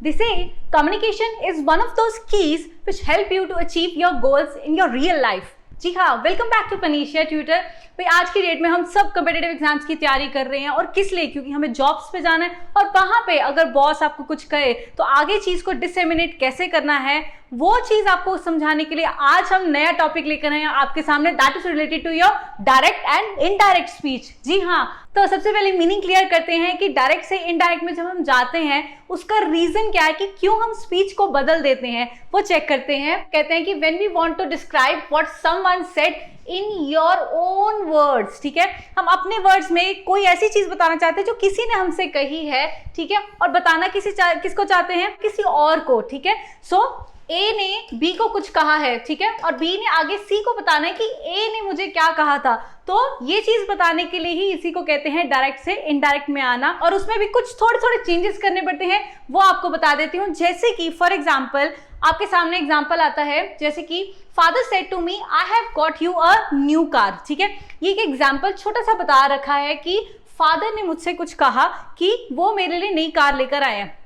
They say communication is one of those keys which help you to achieve your goals in your real life. जी हाँ, welcome back to Panacea Tutor. भाई आज की date में हम सब competitive exams की तैयारी कर रहे हैं और किस लिए? क्योंकि हमें जॉब्स पे जाना है और वहां पे अगर बॉस आपको कुछ कहे तो आगे चीज को डिसेमिनेट कैसे करना है वो चीज आपको समझाने के लिए आज हम नया टॉपिक लेकर आए हैं आपके सामने, that is related to your direct and indirect speech. जी हाँ, तो सबसे पहले मीनिंग क्लियर करते हैं कि डायरेक्ट से इनडायरेक्ट में जब हम जाते हैं उसका रीजन क्या है कि क्यों हम स्पीच को बदल देते हैं वो चेक करते हैं। कहते हैं कि when we want to describe what someone said in your own words, ठीक है, हम अपने वर्ड्स में कोई ऐसी चीज बताना चाहते हैं जो किसी ने हमसे कही है, ठीक है, और बताना किसको चाहते हैं? किसी और को, ठीक है। सो ए ने बी को कुछ कहा है, ठीक है, और बी ने आगे सी को बताना है कि ए ने मुझे क्या कहा था। तो ये चीज बताने के लिए ही इसी को कहते हैं डायरेक्ट से इनडायरेक्ट में आना, और उसमें भी कुछ थोड़े थोड़े चेंजेस करने पड़ते हैं, वो आपको बता देती हूँ। जैसे कि फॉर एग्जाम्पल आपके सामने एग्जाम्पल आता है, जैसे कि father said to me I have got you a new car, ठीक है। ये एक एग्जाम्पल छोटा सा बता रखा है कि फादर ने मुझसे कुछ कहा कि वो मेरे लिए नई कार लेकर आए हैं।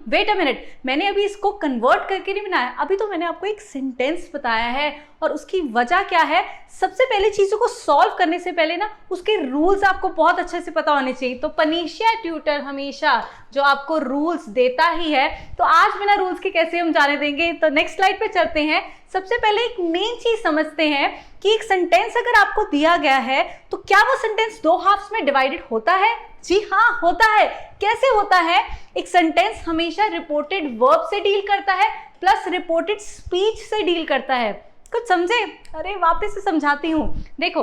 वेट अ मिनट, मैंने अभी इसको कन्वर्ट करके नहीं बनाया, अभी तो मैंने आपको एक सेंटेंस बताया है और उसकी वजह क्या है। सबसे पहले चीजों को सॉल्व करने से पहले ना उसके रूल्स आपको बहुत अच्छे से पता होने चाहिए। तो पनीशिया ट्यूटर हमेशा जो आपको रूल्स देता ही है, तो आज बिना रूल्स के कैसे हम जाने देंगे। तो नेक्स्ट स्लाइड पे चलते हैं। सबसे पहले एक मेन चीज समझते हैं कि एक सेंटेंस अगर आपको दिया गया है तो क्या वो सेंटेंस दो हाफ्स में डिवाइडेड होता है? जी हाँ, होता है। कैसे होता है? एक सेंटेंस हमेशा रिपोर्टेड वर्ब से डील करता है प्लस रिपोर्टेड स्पीच से डील करता है। कुछ समझे? अरे वापस से समझाती हूँ। देखो,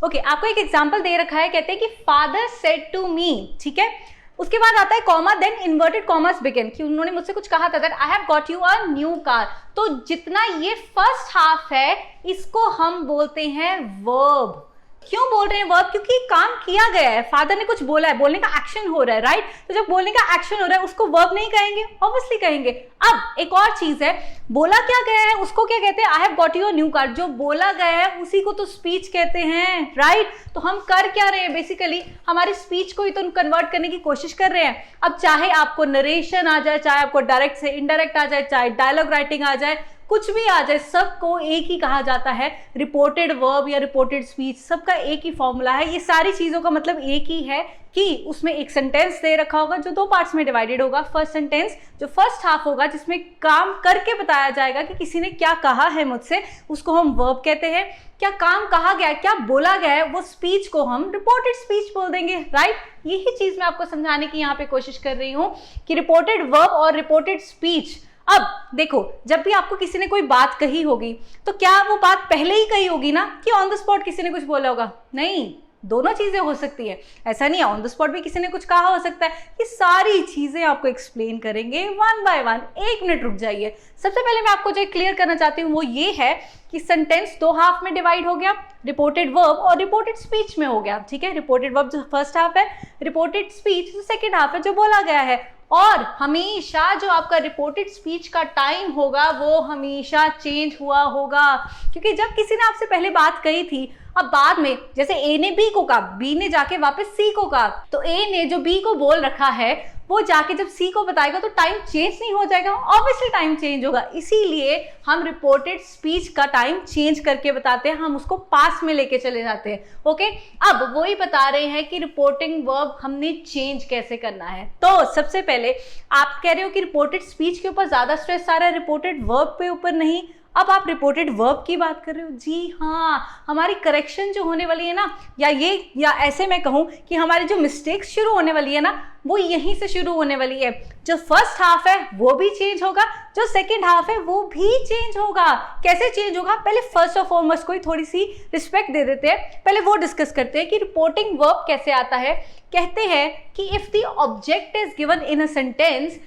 ओके, आपको एक एग्जांपल दे रखा है, कहते हैं कि फादर सेड टू मी, ठीक है, उसके बाद आता है comma, then inverted commas begin, कि उन्होंने मुझसे कुछ कहा था, that I have got you a new car. तो जितना ये फर्स्ट हाफ है इसको हम बोलते हैं वर्ब। क्यों बोल रहे हैं वर्ब? क्योंकि काम किया गया है, फादर ने कुछ बोला है, बोलने का एक्शन हो रहा है, राइट। तो जब बोलने का एक्शन हो रहा है उसको वर्ब नहीं कहेंगे, ऑब्वियसली कहेंगे। अब एक और चीज है, बोला क्या गया है उसको क्या कहते हैं? आई have got you a new car. जो बोला गया है उसी को तो स्पीच कहते हैं, राइट। तो हम कर क्या रहे हैं? बेसिकली हमारी स्पीच को ही तो कन्वर्ट करने की कोशिश कर रहे हैं। अब चाहे आपको नरेशन आ जाए, चाहे आपको डायरेक्ट से इनडायरेक्ट आ जाए, चाहे डायलॉग राइटिंग आ जाए, कुछ भी आ जाए, सबको एक ही कहा जाता है, रिपोर्टेड वर्ब या रिपोर्टेड स्पीच, सबका एक ही फॉर्मूला है। ये सारी चीजों का मतलब एक ही है कि उसमें एक सेंटेंस दे रखा होगा जो दो पार्ट्स में डिवाइडेड होगा। फर्स्ट सेंटेंस जो फर्स्ट हाफ होगा जिसमें काम करके बताया जाएगा कि किसी ने क्या कहा है मुझसे, उसको हम वर्ब कहते हैं। क्या काम कहा गया है, क्या बोला गया है, वो स्पीच को हम रिपोर्टेड स्पीच बोल देंगे, राइट। यही चीज मैं आपको समझाने की यहाँ पे कोशिश कर रही हूँ कि रिपोर्टेड वर्ब और रिपोर्टेड स्पीच। अब देखो, जब भी आपको किसी ने कोई बात कही होगी तो क्या वो बात पहले ही कही होगी ना, कि ऑन द स्पॉट किसी ने कुछ बोला होगा? नहीं, दोनों चीजें हो सकती है। ऐसा नहीं है, ऑन द स्पॉट भी किसी ने कुछ कहा हो सकता है। ये सारी चीजें आपको एक्सप्लेन करेंगे वन बाय वन। एक मिनट रुक जाइए। सबसे पहले मैं आपको जो क्लियर करना चाहती हूँ वो ये है कि सेंटेंस दो हाफ में डिवाइड हो गया, रिपोर्टेड वर्ब और रिपोर्टेड स्पीच में हो गया, ठीक है। रिपोर्टेड वर्ब जो फर्स्ट हाफ है, रिपोर्टेड स्पीच जो सेकेंड हाफ है, जो बोला गया है। और हमेशा जो आपका रिपोर्टेड स्पीच का टाइम होगा वो हमेशा चेंज हुआ होगा, क्योंकि जब किसी ने आपसे पहले बात कही थी, अब बाद में जैसे ए ने बी को कहा, बी ने जाके वापस सी को कहा, तो ए ने जो बी को बोल रखा है वो जाके जब सी को बताएगा तो टाइम चेंज नहीं हो जाएगा? ऑब्वियसली टाइम चेंज होगा। इसीलिए हम रिपोर्टेड स्पीच का टाइम चेंज करके बताते हैं, हम उसको पास में लेके चले जाते हैं, ओके। अब वो ही बता रहे हैं कि रिपोर्टिंग वर्ब हमने चेंज कैसे करना है। तो सबसे पहले आप कह रहे हो कि रिपोर्टेड स्पीच के ऊपर ज्यादा स्ट्रेस आ रहा है, रिपोर्टेड वर्ब पे ऊपर नहीं। अब आप रिपोर्टेड वर्ब की बात कर रहे हो। जी हाँ, हमारी करेक्शन जो होने वाली है ना, या ऐसे मैं कहूँ कि हमारी जो मिस्टेक्स शुरू होने वाली है ना, वो यहीं से शुरू होने वाली है। जो फर्स्ट हाफ है वो भी चेंज होगा, जो सेकंड हाफ है वो भी चेंज होगा। कैसे चेंज होगा? पहले फर्स्ट ऑफ फॉरमोस्ट को ही थोड़ी सी रिस्पेक्ट दे देते हैं, पहले वो डिस्कस करते हैं कि रिपोर्टिंग वर्ब कैसे आता है। कहते हैं कि if the object is given in a sentence,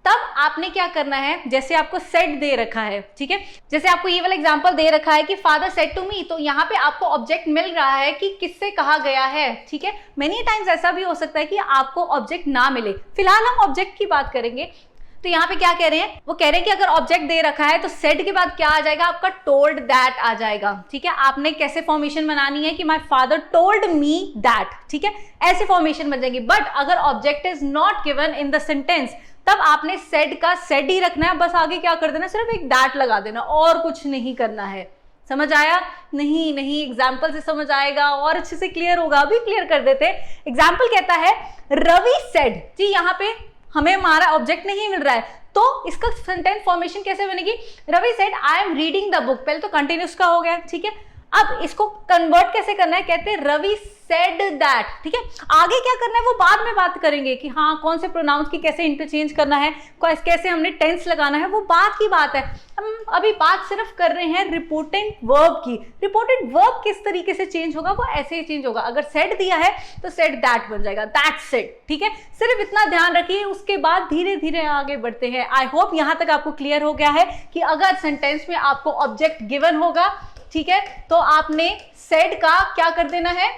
तब आपने क्या करना है, जैसे आपको सेड दे रखा है, ठीक है, जैसे आपको ये वाला एग्जांपल दे रखा है कि फादर सेड टू मी, तो यहाँ पे आपको ऑब्जेक्ट मिल रहा है कि किससे कहा गया है, ठीक है। मेनी टाइम्स ऐसा भी हो सकता है कि आपको ऑब्जेक्ट ना मिले। फिलहाल हम ऑब्जेक्ट की बात करेंगे। तो यहाँ पे क्या कह रहे हैं? वो कह रहे हैं कि अगर ऑब्जेक्ट दे रखा है तो सेड के बाद क्या आ जाएगा? आपका टोल्ड दैट आ जाएगा, ठीक है। आपने कैसे फॉर्मेशन बनानी है कि my father told me that, ठीक है, ऐसे फॉर्मेशन बन जाएगी। बट अगर object is not given in the sentence, तब आपने सेड का सेड ही रखना है, बस आगे क्या कर देना, सिर्फ एक दैट लगा देना और कुछ नहीं करना है। समझ आया? नहीं नहीं, एग्जाम्पल से समझ आएगा और अच्छे से क्लियर होगा। अभी क्लियर कर देते। एग्जाम्पल कहता है रवि सेड, जी यहाँ पे हमें हमारा ऑब्जेक्ट नहीं मिल रहा है, तो इसका सेंटेंस फॉर्मेशन कैसे बनेगी? Ravi said I am reading the book, पहले तो कंटिन्यूस का हो गया, ठीक है। अब इसको कन्वर्ट कैसे करना है, कहते हैं रवि सेड दैट, ठीक है। आगे क्या करना है वो बाद में बात करेंगे कि हाँ कौन से प्रोनाउंस की कैसे इंटरचेंज करना है, कैसे हमने टेंस लगाना है, वो बात की बात है। हम अभी बात सिर्फ कर रहे हैं रिपोर्टेड वर्ब की। रिपोर्टेड वर्ब किस तरीके से चेंज होगा, वो ऐसे ही चेंज होगा। अगर सेड दिया है तो सेड दैट बन जाएगा, दैट सेड, ठीक है। सिर्फ इतना ध्यान रखिए, उसके बाद धीरे धीरे आगे बढ़ते हैं। आई होप यहां तक आपको क्लियर हो गया है कि अगर सेंटेंस में आपको ऑब्जेक्ट गिवन होगा, ठीक है, तो आपने सेड का क्या कर देना है,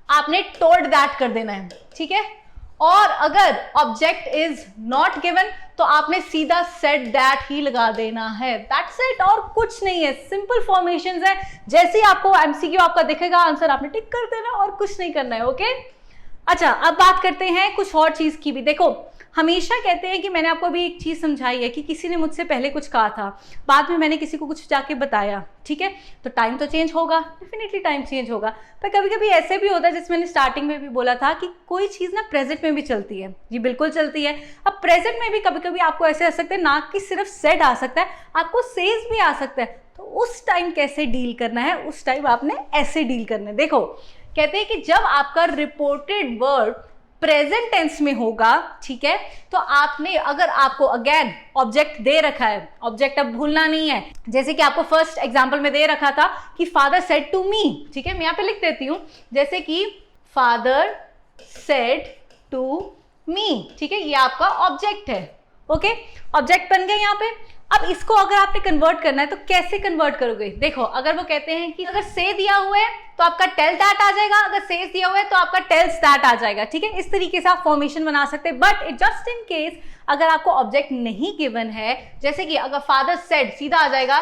आपने टोल्ड दैट कर देना है, ठीक है। और अगर ऑब्जेक्ट इज नॉट गिवन तो आपने सीधा सेड दैट ही लगा देना है, दैट्स इट, और कुछ नहीं है। सिंपल फॉर्मेशंस है। जैसे ही आपको एमसीक्यू आपका दिखेगा आंसर आपने टिक कर देना और कुछ नहीं करना है, ओके। अच्छा, अब बात करते हैं कुछ और चीज की भी। देखो, हमेशा कहते हैं कि मैंने आपको अभी एक चीज समझाई है कि किसी ने मुझसे पहले कुछ कहा था, बाद में मैंने किसी को कुछ जाके बताया, ठीक है, तो टाइम तो चेंज होगा, डेफिनेटली टाइम चेंज होगा। पर कभी कभी ऐसे भी होता है, जिसमें मैंने स्टार्टिंग में भी बोला था कि कोई चीज़ ना प्रेजेंट में भी चलती है। जी बिल्कुल चलती है। अब प्रेजेंट में भी कभी कभी आपको ऐसे आ सकते हैं, ना कि सिर्फ सेड आ सकता है, आपको सेज भी आ सकता है। तो उस टाइम कैसे डील करना है, उस टाइम आपने ऐसे डील करना है। देखो, कहते हैं कि जब आपका रिपोर्टेड वर्ड प्रेजेंट टेंस में होगा, ठीक है, तो आपने, अगर आपको अगेन ऑब्जेक्ट दे रखा है, ऑब्जेक्ट अब भूलना नहीं है। जैसे कि आपको फर्स्ट एग्जांपल में दे रखा था कि फादर सेड टू मी, ठीक है, मैं यहाँ पे लिख देती हूँ, जैसे कि फादर सेड टू मी, ठीक है, ये आपका ऑब्जेक्ट है, ओके, ऑब्जेक्ट बन गए यहाँ पे। अब इसको अगर आपने कन्वर्ट करना है तो कैसे कन्वर्ट करोगे? देखो, अगर वो कहते हैं कि अगर से दिया हुआ है तो आपका टेल दैट आ जाएगा, अगर सेज दिया हुआ है तो आपका टेल्स दैट आ जाएगा, ठीक है। इस तरीके से आप फॉर्मेशन बना सकते हैं। बट जस्ट इन केस अगर आपको ऑब्जेक्ट नहीं गिवन है, जैसे कि अगर फादर सेड सीधा आ जाएगा,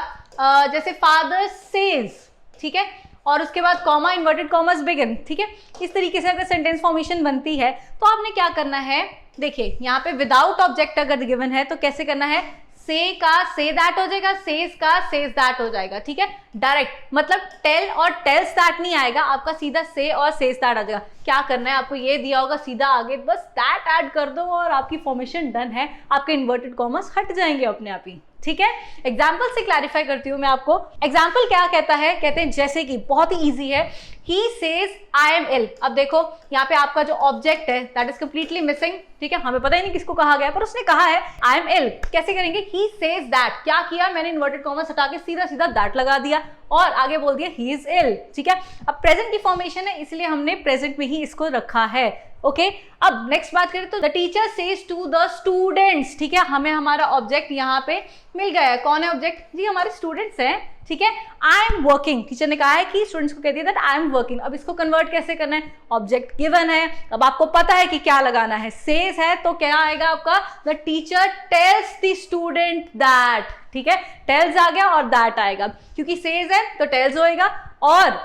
जैसे फादर सेज, ठीक है, और उसके बाद कॉमा, इन्वर्टेड कॉमर्स बिगिन, ठीक है। इस तरीके से अगर सेंटेंस फॉर्मेशन बनती है तो आपने क्या करना है, देखिए यहाँ पे विदाउट ऑब्जेक्ट अगर गिवन है तो कैसे करना है, से का से दैट हो जाएगा, सेज का सेज दैट हो जाएगा, ठीक है, डायरेक्ट, मतलब टेल और टेल्स दैट नहीं आएगा, आपका सीधा से और सेज दैट आ जाएगा। क्या करना है, आपको ये दिया होगा, सीधा आगे बस दैट ऐड कर दो और आपकी फॉर्मेशन डन है, आपके इन्वर्टेड कॉमर्स हट जाएंगे अपने आप ही, ठीक है। एग्जाम्पल से क्लैरिफाई करती हूँ मैं आपको। एग्जाम्पल क्या कहता है, कहते हैं जैसे कि बहुत ही इजी है, he says I am ill। अब देखो यहाँ पे आपका जो ऑब्जेक्ट है दैट इज कंप्लीटली मिसिंग, ठीक है, हमें पता ही नहीं किसको कहा गया, पर उसने कहा है I am ill। कैसे करेंगे, he says that, क्या किया, मैंने इन्वर्टेड कॉमर्स हटा के सीधा सीधा दैट लगा दिया और आगे बोल दिया he is ill, ठीक है। अब प्रेजेंट की फॉर्मेशन है, इसलिए हमने प्रेजेंट में ही इसको रखा है, ओके। अब नेक्स्ट बात करें तो the teacher says to the students, ठीक है, हमें हमारा ऑब्जेक्ट यहाँ पे मिल गया है। कौन है ऑब्जेक्ट, जी हमारे स्टूडेंट्स हैं, ठीक है। आई एम वर्किंग, टीचर ने कहा है कि स्टूडेंट्स को कह दिया दैट आई एम वर्किंग। अब इसको कन्वर्ट कैसे करना है, ऑब्जेक्ट गिवन है, अब आपको पता है कि क्या लगाना है, सेज है तो क्या आएगा आपका, the teacher tells the student that, ठीक है, टेल्स आ गया और दैट आएगा, क्योंकि सेज है तो टेल्स होएगा, और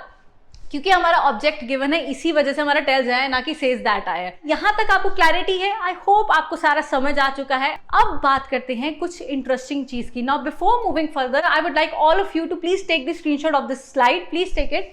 क्योंकि हमारा ऑब्जेक्ट गिवन है इसी वजह से हमारा टेल्स आया, ना कि सेज दैट आया। यहां तक आपको क्लैरिटी है, आई होप आपको सारा समझ आ चुका है। अब बात करते हैं कुछ इंटरेस्टिंग चीज की। Now before moving further I would like all of you to please take the screenshot of this slide, please take it.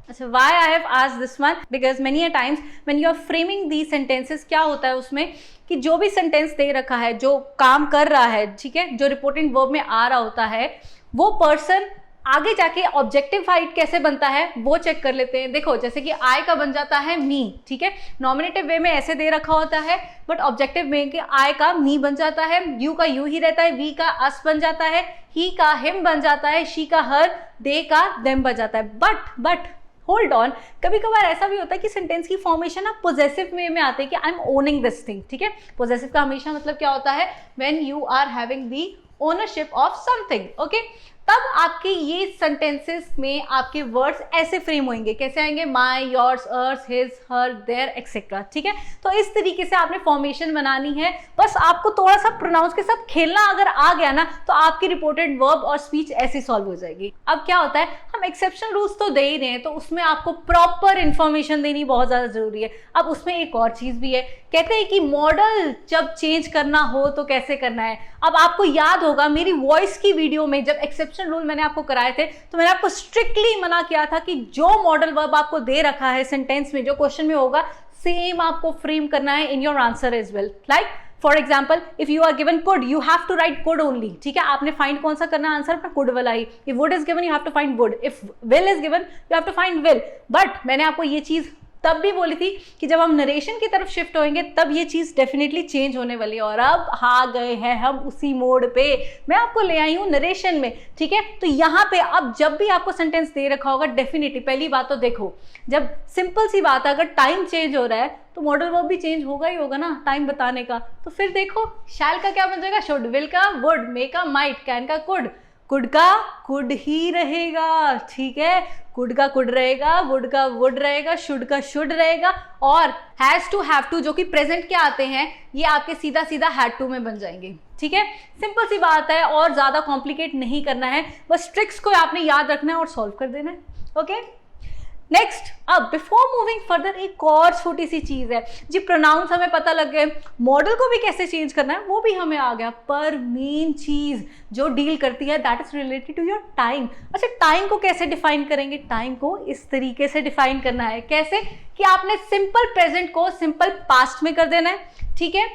अच्छा, why I have asked this one? Because many a times when you are framing these sentences, क्या होता है उसमें कि जो भी sentence दे रखा है, जो काम कर रहा है, ठीक है, जो रिपोर्टिंग वर्ब में आ रहा होता है, वो पर्सन आगे जाके ऑब्जेक्टिफाइड कैसे बनता है वो चेक कर लेते हैं। देखो, जैसे कि आई का बन जाता है मी, ठीक है, नॉमिनेटिव वे में ऐसे दे रखा होता है, बट ऑब्जेक्टिव में कि आई का मी बन जाता है, यू का यू ही रहता है, वी का अस बन जाता है, ही का हिम बन जाता है, शी का हर, दे का देम बन जाता है। बट होल्ड ऑन, कभी कभार ऐसा भी होता है कि सेंटेंस की फॉर्मेशन आप पोजेसिव वे में आते हैं कि I am owning this thing, ठीक है। पोजेसिव का हमेशा मतलब क्या होता है, when you are having the ownership of something, okay. तब आपके ये सेंटेंसेस में आपके वर्ड्स ऐसे फ्रेम होंगे, कैसे आएंगे, my, yours, ours, his, her, their, etcetera. ठीक है, तो इस तरीके से आपने फॉर्मेशन बनानी है। बस आपको थोड़ा सा प्रोनाउंस के साथ खेलना अगर आ गया ना, तो आपकी रिपोर्टेड वर्ब और स्पीच ऐसे सॉल्व हो जाएगी। अब क्या होता है, हम एक्सेप्शनल रूल्स तो दे ही रहे हैं, तो उसमें आपको प्रॉपर इंफॉर्मेशन देनी बहुत ज्यादा जरूरी है। अब उसमें एक और चीज भी है, कहते हैं कि मॉडल जब चेंज करना हो तो कैसे करना है। अब आपको याद होगा मेरी वॉइस की वीडियो में जब एक्सेप्शन रूल मैंने आपको कराए थे, तो मैंने आपको स्ट्रिक्टली मना किया था कि जो मॉडल वर्ब आपको दे रखा है सेंटेंस में, जो क्वेश्चन में होगा, सेम आपको फ्रेम करना है in your answer as well. Like for example, if you are given could, you have to write could only. ठीक है, आपने फाइंड कौन सा करना है आंसर, अपना कुड वाला ही। If would is given, you have to find would. If will is given, you have to find will. But मैंने आपको ये चीज तब भी बोली थी कि जब हम नरेशन की तरफ शिफ्ट होंगे तब ये चीज डेफिनेटली चेंज होने वाली है। और अब आ गए हैं हम उसी मोड पे, मैं आपको ले आई हूँ नरेशन में। ठीक है, तो यहाँ पे अब जब भी आपको सेंटेंस दे रखा होगा, डेफिनेटली पहली बात तो देखो, जब सिंपल सी बात है, अगर टाइम चेंज हो रहा है तो मॉडल वर्ब भी चेंज होगा ही होगा ना, टाइम बताने का। तो फिर देखो, शैल का क्या बन जाएगा, शुड, विल का वुड, मे का माइट, कैन का कुड, कुड का कुड ही रहेगा। ठीक है, कुड का कुड रहेगा, वुड का वुड रहेगा, शुड का शुड रहेगा, और हैज टू, हैव टू, जो कि प्रेजेंट के आते हैं, ये आपके सीधा सीधा हैड टू में बन जाएंगे। ठीक है, सिंपल सी बात है और ज्यादा कॉम्प्लिकेट नहीं करना है, बस ट्रिक्स को आपने याद रखना है और सॉल्व कर देना है। ओके, नेक्स्ट, अब बिफोर मूविंग फर्दर एक और छोटी सी चीज है जी, प्रोनाउंस हमें पता लग गए, मॉडल को भी कैसे चेंज करना है वो भी हमें आ गया, पर मेन चीज जो डील करती है that is related to your time. अच्छा, टाइम को कैसे डिफाइन करेंगे, टाइम को इस तरीके से डिफाइन करना है, कैसे कि आपने सिंपल प्रेजेंट को सिंपल पास्ट में कर देना है। ठीक है,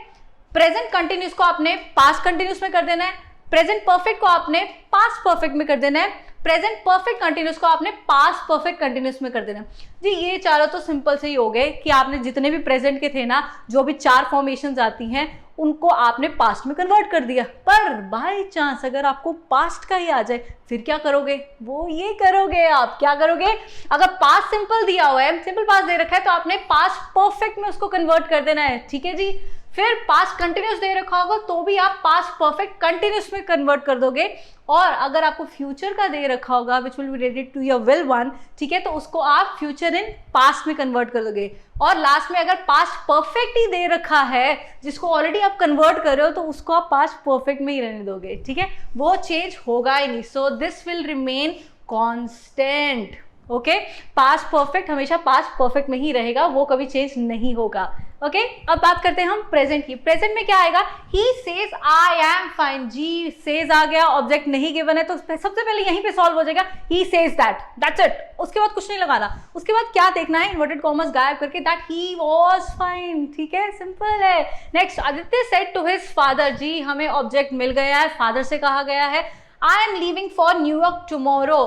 प्रेजेंट कंटिन्यूस को आपने पास्ट कंटिन्यूस में कर देना है, प्रेजेंट परफेक्ट को आपने पास्ट परफेक्ट में कर देना है, प्रेजेंट परफेक्ट कंटिन्यूस को आपने पास्ट परफेक्ट कंटिन्यूस में कर देना जी। ये चारों तो सिंपल से ही हो गए कि आपने जितने भी प्रेजेंट के थे ना, जो भी 4 फॉर्मेशंस आती हैं, उनको आपने पास्ट में कन्वर्ट कर दिया। पर बाय चांस अगर आपको पास्ट का ही आ जाए, फिर क्या करोगे, वो ये करोगे, आप क्या करोगे, अगर पास्ट सिंपल दिया हुआ है, सिंपल पास्ट दे रखा है, तो आपने पास्ट परफेक्ट में उसको कन्वर्ट कर देना है। ठीक है जी, फिर पास्ट कंटिन्यूस दे रखा होगा तो भी आप पास्ट परफेक्ट कंटिन्यूस में कन्वर्ट कर दोगे, और अगर आपको फ्यूचर का दे रखा होगा which will be related to your will one, ठीक है, तो उसको आप फ्यूचर इन पास्ट में कन्वर्ट कर दोगे। और लास्ट में अगर पास्ट परफेक्ट ही दे रखा है जिसको ऑलरेडी आप कन्वर्ट कर रहे हो, तो उसको आप पास्ट परफेक्ट में ही रहने दोगे। ठीक है, वो चेंज होगा ही नहीं, so this will remain constant. Okay, past perfect हमेशा पास्ट परफेक्ट में ही रहेगा, वो कभी चेंज नहीं होगा। ओके, अब बात करते हैं हम प्रेजेंट की। प्रेजेंट में क्या आएगा, he says I am fine. जी, सेज आ गया, ऑब्जेक्ट नहीं गिवन है, तो सबसे पहले यहीं पे सॉल्व हो जाएगा, he says that, that's it. उसके बाद कुछ नहीं लगाना, उसके बाद क्या देखना है, इन्वर्टेड कॉमर्स गायब करके, दैट ही वाज फाइन। ठीक है, सिंपल है। Next, Aditya said to his father. जी, हमें ऑब्जेक्ट मिल गया है, फादर से कहा गया है, I am leaving for New York tomorrow.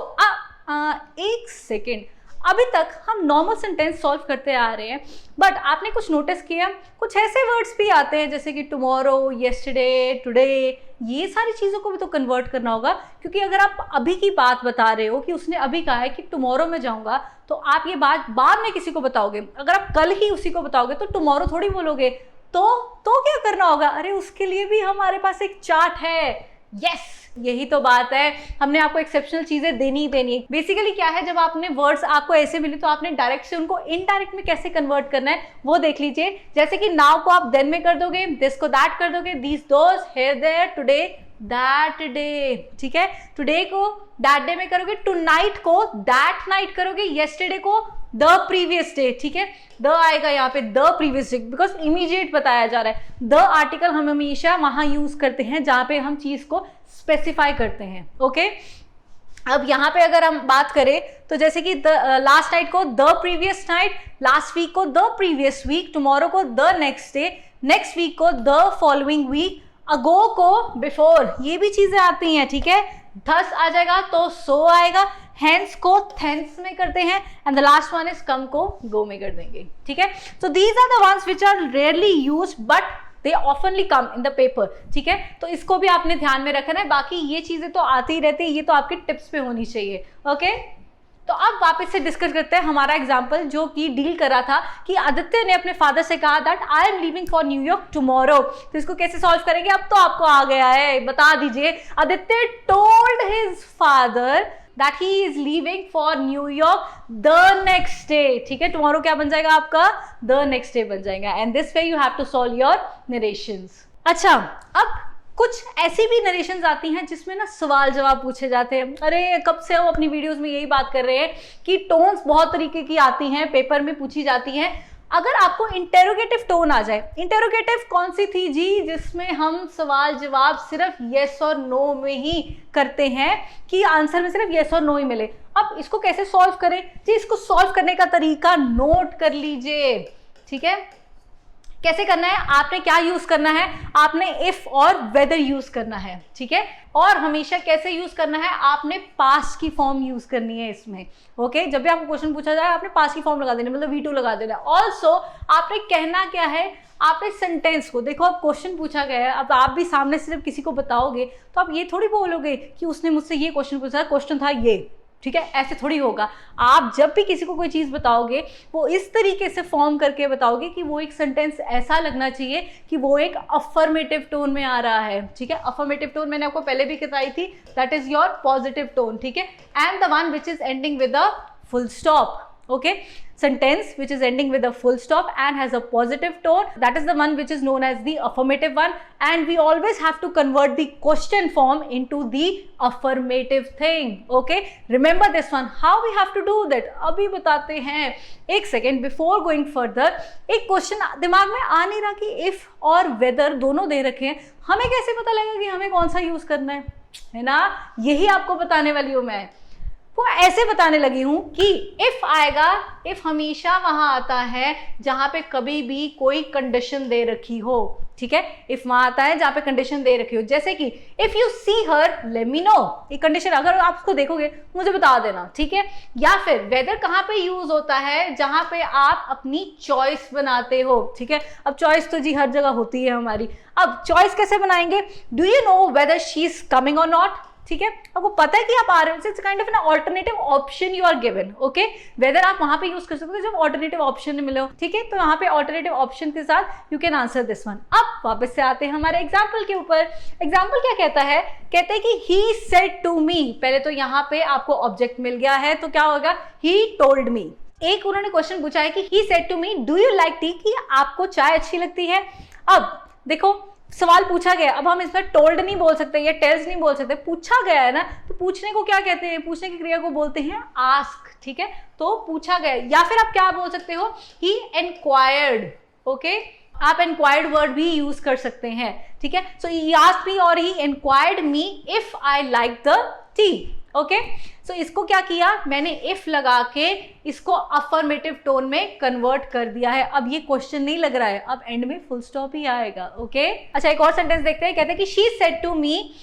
एक सेकेंड, अभी तक हम नॉर्मल सेंटेंस सॉल्व करते आ रहे हैं, बट आपने कुछ नोटिस किया, कुछ ऐसे वर्ड्स भी आते हैं जैसे कि टुमारो, येस्टरडे, टुडे, ये सारी चीज़ों को भी तो कन्वर्ट करना होगा, क्योंकि अगर आप अभी की बात बता रहे हो कि उसने अभी कहा है कि टुमारो में जाऊंगा, तो आप ये बात बाद में किसी को बताओगे। अगर आप कल ही उसी को बताओगे तो टुमारो थोड़ी बोलोगे, तो क्या करना होगा, अरे उसके लिए भी हमारे पास एक चार्ट है। यस, यही तो बात है, हमने आपको एक्सेप्शनल चीजें देनी ही देनी है। बेसिकली क्या है, जब आपने वर्ड्स आपको ऐसे मिले तो आपने डायरेक्ट से उनको इनडायरेक्ट में कैसे कन्वर्ट करना है वो देख लीजिए। जैसे कि नाउ को आप देन में कर दोगे, दिस को दैट कर दोगे, this those, here there, today that day. ठीक है, टुडे को दैट डे में करोगे, टू नाइट को दैट नाइट करोगे, येस्टरडे को द प्रीवियस डे। ठीक है, द आएगा यहाँ पे, the previous day, because immediate बताया जा रहा है। द आर्टिकल हम हमेशा वहां यूज करते हैं जहां पे हम चीज को स्पेसिफाई करते हैं। ओके, अब यहाँ पे अगर हम बात करें तो जैसे कि लास्ट नाइट को the previous night, last week को द प्रीवियस वीक, टुमारो को the next day, next week को द फॉलोइंग वीक, अगो को बिफोर, ये भी चीजें आती हैं। ठीक है, थस आ जाएगा तो सो आएगा, हेंस को थेंस में करते हैं, and the last one is come को गो में कर देंगे। ठीक है, तो these are the ones which are rarely used but they oftenly come in the paper. ठीक है, तो इसको भी आपने ध्यान में रखना है। बाकी ये चीजें तो आती ही रहती है, ये तो आपके टिप्स पे होनी चाहिए। ओके, तो अब वापस से डिस्कस करते हैं हमारा एग्जाम्पल जो कि डील कर रहा था कि आदित्य ने अपने फादर से कहा that I am leaving for New York tomorrow. तो इसको कैसे सॉल्व करेंगे, अब तो आपको आ गया है, बता दीजिए। Aditya told his father that he is leaving for New York the next day. ठीक है, टुमारो क्या बन जाएगा आपका, द नेक्स्ट डे बन जाएगा। And this way you have to solve your narrations. अच्छा, अब कुछ ऐसी भी नरेशंस आती हैं जिसमें ना सवाल जवाब पूछे जाते हैं। अरे कब से हम अपनी वीडियोस में यही बात कर रहे हैं कि टोन्स बहुत तरीके की आती हैं, पेपर में पूछी जाती हैं। अगर आपको इंटेरोगेटिव टोन आ जाए, इंटेरोगेटिव कौन सी थी जी, जिसमें हम सवाल जवाब सिर्फ येस और नो में ही करते हैं कि आंसर में सिर्फ येस और नो ही मिले। अब इसको कैसे सॉल्व करें जी, इसको सॉल्व करने का तरीका नोट कर लीजिए। ठीक है, कैसे करना है, आपने क्या यूज करना है, आपने इफ और वेदर यूज करना है। ठीक है, और हमेशा कैसे यूज करना है, आपने पास्ट की फॉर्म यूज करनी है इसमें। ओके, जब भी आपको क्वेश्चन पूछा जाए आपने पास्ट की फॉर्म लगा देनी, मतलब V2 लगा देना। ऑल्सो आपने कहना क्या है, आपने सेंटेंस को देखो, अब क्वेश्चन पूछा गया है, अब आप भी सामने सिर्फ किसी को बताओगे तो आप ये थोड़ी बोलोगे कि उसने मुझसे ये क्वेश्चन पूछा, क्वेश्चन था ये। ठीक है, ऐसे थोड़ी होगा। आप जब भी किसी को कोई चीज़ बताओगे वो इस तरीके से फॉर्म करके बताओगे कि वो एक सेंटेंस ऐसा लगना चाहिए कि वो एक अफर्मेटिव टोन में आ रहा है। ठीक है, अफर्मेटिव टोन मैंने आपको पहले भी बताई थी, that is your positive tone. ठीक है, and the one which is ending with a full stop. Okay, sentence which is ending with a full stop and has a positive tone, that is the one which is known as the affirmative one, and we always have to convert the question form into the affirmative thing. Okay, remember this one, how we have to do that अभी बताते हैं। एक second before going further, एक question दिमाग में आ नहीं रहा कि इफ और वेदर दोनों दे रखे हैं, हमें कैसे पता लगेगा कि हमें कौन सा यूज करना है ना, यही आपको बताने वाली हूँ मैं। वो ऐसे बताने लगी हूं कि इफ आएगा, इफ हमेशा वहां आता है जहां पे कभी भी कोई कंडीशन दे रखी हो। ठीक है, इफ वहां आता है जहां पे कंडीशन दे रखी हो, जैसे कि if you see her let me know, ये कंडीशन अगर आप उसको देखोगे मुझे बता देना। ठीक है, या फिर वेदर कहां पे यूज होता है, जहां पे आप अपनी चॉइस बनाते हो। ठीक है, अब चॉइस तो जी हर जगह होती है हमारी। अब चॉइस कैसे बनाएंगे, do you know whether she is coming और नॉट। ठीक है, आपको पता है कि आप आ रहे हो, it's kind of an alternative option you are given. Okay, whether आप वहां पे यूज कर सकते हो जब ऑल्टरनेटिव ऑप्शन मिले हो। ठीक है, तो यहाँ पे ऑल्टरनेटिव ऑप्शन के साथ you can answer this one. अब वापस से आते हैं हमारे एग्जाम्पल के ऊपर। एग्जाम्पल क्या कहता है, कहते हैं कि ही सेड टू मी। पहले तो यहाँ पे आपको ऑब्जेक्ट मिल गया है, तो क्या होगा, ही टोल्ड मी। एक उन्होंने क्वेश्चन पूछा है कि he said to me do you like tea, कि आपको चाय अच्छी लगती है। अब देखो सवाल पूछा गया, अब हम इसमें टोल्ड नहीं बोल सकते या टेल्स नहीं बोल सकते, पूछा गया है ना, तो पूछने को क्या कहते हैं, पूछने की क्रिया को बोलते हैं आस्क। ठीक है, तो पूछा गया, या फिर आप क्या बोल सकते हो, ही एनक्वायर्ड। ओके, आप एनक्वायर्ड वर्ड भी यूज कर सकते हैं। ठीक है, सो ही आस्क्ड मी और he enquired me if I like the tea. Okay, so इसको क्या किया, मैंने इफ लगा के इसको अफर्मेटिव टोन में कन्वर्ट कर दिया है। अब ये क्वेश्चन नहीं लग रहा है, अब एंड में फुल स्टॉप ही आएगा। ओके, अच्छा एक और सेंटेंस देखते हैं, कहते हैं कि she said to me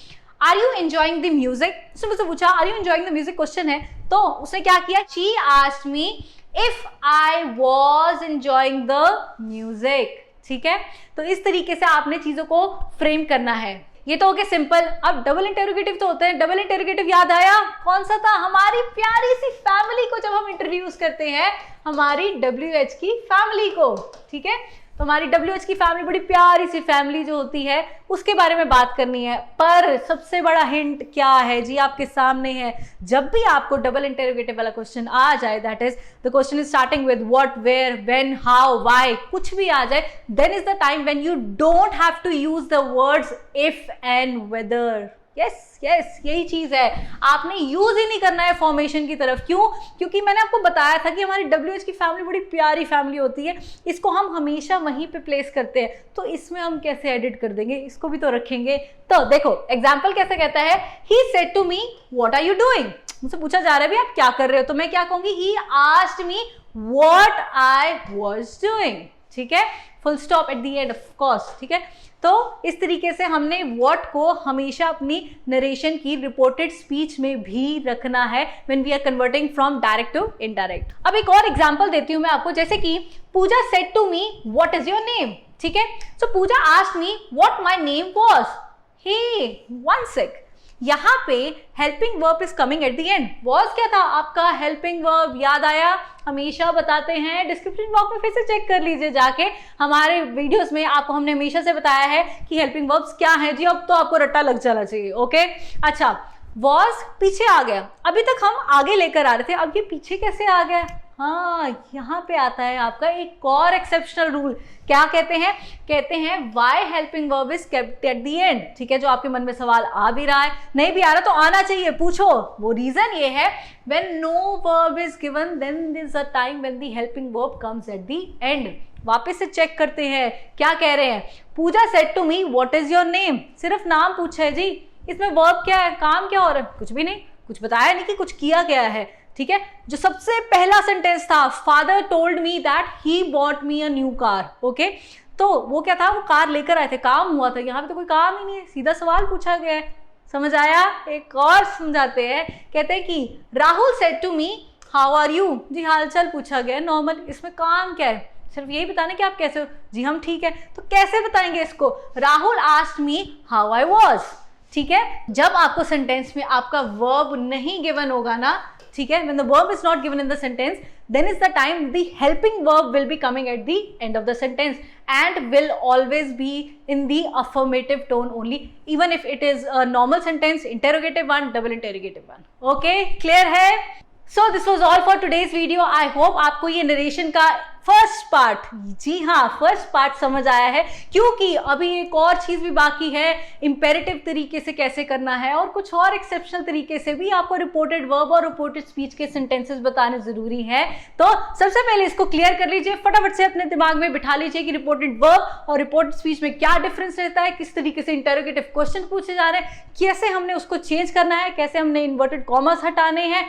are you enjoying the music. उसने मुझसे पूछा are you enjoying the music, question है, तो उसने क्या किया, she asked me if I was enjoying the music. ठीक है, तो इस तरीके से आपने चीजों को फ्रेम करना है। ये तो हो गया सिंपल। अब डबल इंटेरोगेटिव तो होते हैं, डबल इंटेरोगेटिव याद आया, कौन सा था, हमारी प्यारी सी फैमिली को जब हम इंट्रोड्यूस करते हैं, हमारी WH की फैमिली को। ठीक है, तो हमारी WH की फैमिली बड़ी प्यारी सी फैमिली जो होती है उसके बारे में बात करनी है। पर सबसे बड़ा हिंट क्या है जी, आपके सामने है। जब भी आपको डबल इंटेरोगेटिव वाला क्वेश्चन आ जाए, that is the question is starting with what, where, when, how, why, कुछ भी आ जाए, then is the time when you don't have to use the words if and whether. Yes yes, यही चीज है, आपने यूज ही नहीं करना है फॉर्मेशन की तरफ। क्यों, क्योंकि मैंने आपको बताया था कि हमारी WH की फैमिली बड़ी प्यारी फैमिली होती है, इसको हम हमेशा वहीं पे प्लेस करते हैं, तो इसमें हम कैसे एडिट कर देंगे, इसको भी तो रखेंगे। तो देखो एग्जाम्पल कैसे कहता है, he said to me what are you doing. मुझसे पूछा जा रहा है भी आप क्या कर रहे हो, तो मैं क्या कहूंगी, ही asked me what I was doing. ठीक है, full stop at the end of course. ठीक है, तो इस तरीके से हमने व्हाट को हमेशा अपनी नरेशन की रिपोर्टेड स्पीच में भी रखना है when we are converting from direct to indirect. अब एक और एग्जांपल देती हूं मैं आपको, जैसे कि Pooja said to me what is your name. ठीक है, so Pooja asked me what my name was. Hey one sec, यहाँ पे helping verb is coming at the end. Was क्या था आपका हेल्पिंग वर्ब, याद आया? हमेशा बताते हैं, डिस्क्रिप्शन बॉक्स में फिर से चेक कर लीजिए जाके, हमारे वीडियोस में आपको हमने हमेशा से बताया है कि हेल्पिंग वर्ब्स क्या है जी। अब तो आपको रट्टा लग जाना चाहिए। ओके, अच्छा, वॉज पीछे आ गया, अभी तक हम आगे लेकर आ रहे थे, अब ये पीछे कैसे आ गया? हाँ, यहाँ पे आता है आपका एक और एक्सेप्शनल रूल। क्या कहते हैं? कहते हैं why helping verb is kept at the end. ठीक है, जो आपके मन में सवाल आ भी रहा है, नहीं भी आ रहा तो आना चाहिए, पूछो। वो रीजन ये है, when no verb is given then this a time when the helping verb comes at the end. वापस से चेक करते हैं, क्या कह रहे हैं? Pooja said to me what is your name. सिर्फ नाम पूछा है जी, इसमें वर्ब क्या है, काम क्या हो रहा है? कुछ भी नहीं, कुछ बताया नहीं कि कुछ किया गया है। ठीक है, जो सबसे पहला सेंटेंस था, father told me that he bought me a new car. Okay, तो वो क्या था, वो कार लेकर आए थे, काम हुआ था। यहाँ पे तो कोई काम ही नहीं है, सीधा सवाल पूछा गया है। समझ आया? एक और समझाते हैं, कहते हैं कि Rahul said to me how are you. जी, हालचाल पूछा गया, नॉर्मल। इसमें काम क्या है? सिर्फ यही बताने कि आप कैसे हो। जी हम ठीक है, तो कैसे बताएंगे इसको? Rahul asked me how I was. ठीक है, जब आपको सेंटेंस में आपका वर्ब नहीं गिवन होगा ना, ठीक है, when the verb is not given in the sentence, then is the time the helping verb will be coming at the end of the sentence and will always be in the affirmative tone only, even if it is a normal sentence, interrogative one, double interrogative one. Okay, clear है? So this was all for today's video. I hope आपको ये narration का first part, जी हाँ first part समझ आया है, क्योंकि अभी एक और चीज भी बाकी है, इंपेरेटिव तरीके से कैसे करना है और कुछ और एक्सेप्शनल तरीके से भी आपको रिपोर्टेड वर्ब और रिपोर्टेड स्पीच के सेंटेंसेस बताने जरूरी है। तो सबसे पहले इसको क्लियर कर लीजिए, फटाफट से अपने दिमाग में बिठा लीजिए कि रिपोर्टेड वर्ब और रिपोर्टेड स्पीच में क्या डिफरेंस रहता है, किस तरीके से इंटरोगेटिव क्वेश्चन पूछे जा रहे हैं, कैसे हमने उसको चेंज करना है, कैसे हमने इन्वर्टेड कॉमर्स हटाने हैं।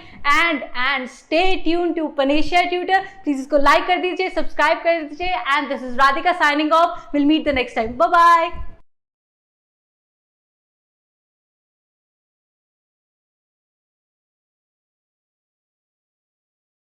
And stay tuned to Panacea Tutor. Please इसको लाइक कर दीजिए, सब्सक्राइब कर दीजिए, and this is Radhika signing off. Will meet the next time, bye bye.